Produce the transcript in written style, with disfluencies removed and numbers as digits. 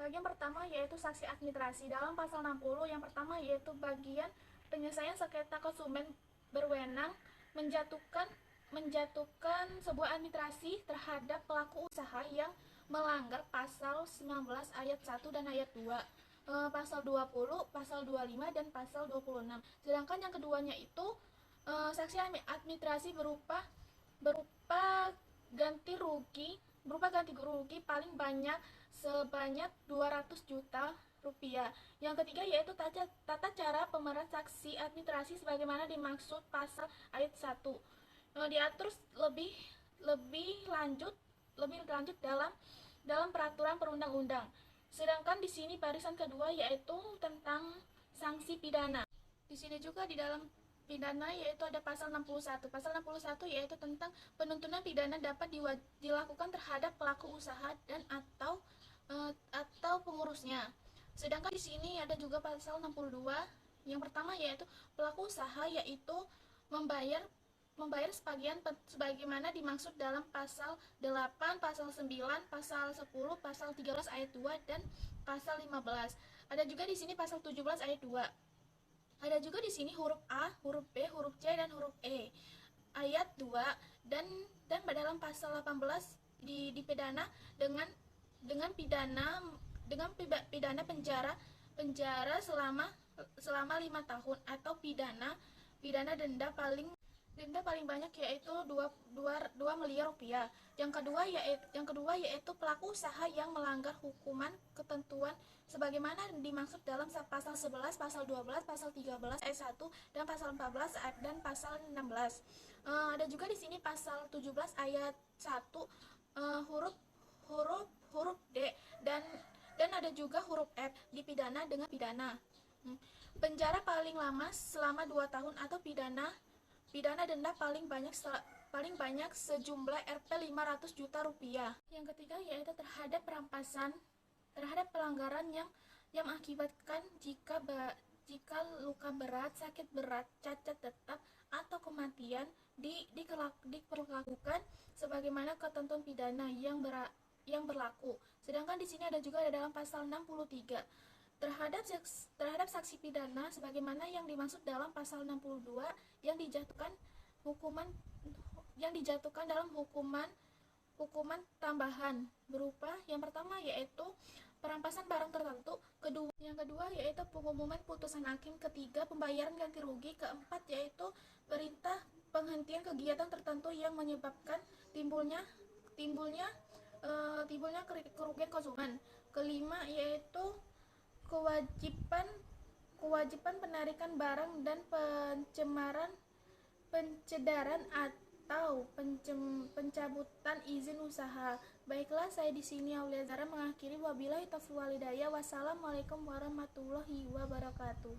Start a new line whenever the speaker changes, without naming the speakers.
Bagian pertama yaitu saksi administrasi. Dalam pasal 60 yang pertama yaitu bagian penyelesaian sengketa konsumen berwenang menjatuhkan sebuah administrasi terhadap pelaku usaha yang melanggar pasal 19 ayat 1 dan ayat 2, pasal 20, pasal 25 dan pasal 26. Sedangkan yang keduanya itu saksi administrasi berupa ganti rugi paling banyak sebanyak 200 juta rupiah. Yang ketiga yaitu tata cara pemeran saksi administrasi sebagaimana dimaksud pasal ayat 1. Diatur lebih lanjut dalam peraturan perundang-undang. Sedangkan di sini barisan kedua yaitu tentang sanksi pidana. Di sini juga di dalam pidana yaitu ada pasal 61. Pasal 61 yaitu tentang penuntutan pidana dapat dilakukan terhadap pelaku usaha dan atau pengurusnya. Sedangkan di sini ada juga pasal 62. Yang pertama yaitu pelaku usaha yaitu membayar sebagaimana dimaksud dalam pasal 8, pasal 9, pasal 10, pasal 13 ayat 2 dan pasal 15. Ada juga di sini pasal 17 ayat 2. Ada juga di sini huruf A, huruf B, huruf C dan huruf E. Ayat 2 dan dalam pasal 18 dipidana dengan pidana penjara selama 5 tahun atau pidana denda paling banyak yaitu 2 miliar rupiah. Yang kedua yaitu pelaku usaha yang melanggar hukuman ketentuan sebagaimana dimaksud dalam pasal 11, pasal 12, pasal 13 ayat 1 dan pasal 14 dan pasal 16. Ada juga di sini pasal 17 ayat 1 huruf D dan ada juga huruf F dipidana dengan pidana penjara paling lama selama 2 tahun atau pidana denda paling banyak sejumlah Rp 500 juta rupiah. Yang ketiga yaitu terhadap pelanggaran yang mengakibatkan jika luka berat, sakit berat, cacat tetap atau kematian diperlakukan sebagaimana ketentuan pidana yang berlaku. Sedangkan di sini ada juga dalam pasal 63 terhadap saksi pidana sebagaimana yang dimaksud dalam pasal 62 yang dijatuhkan dalam hukuman tambahan berupa yang pertama yaitu perampasan barang tertentu, yang kedua yaitu pengumuman putusan hakim, ketiga pembayaran ganti rugi, keempat yaitu perintah penghentian kegiatan tertentu yang menyebabkan timbulnya kerugian konsumen, kelima yaitu kewajiban penarikan barang dan pencedaran atau pencabutan izin usaha. Baiklah, saya di sini Aulia Zara mengakhiri. Wabillahi taufiq wal hidayah. Wassalamualaikum warahmatullahi wabarakatuh.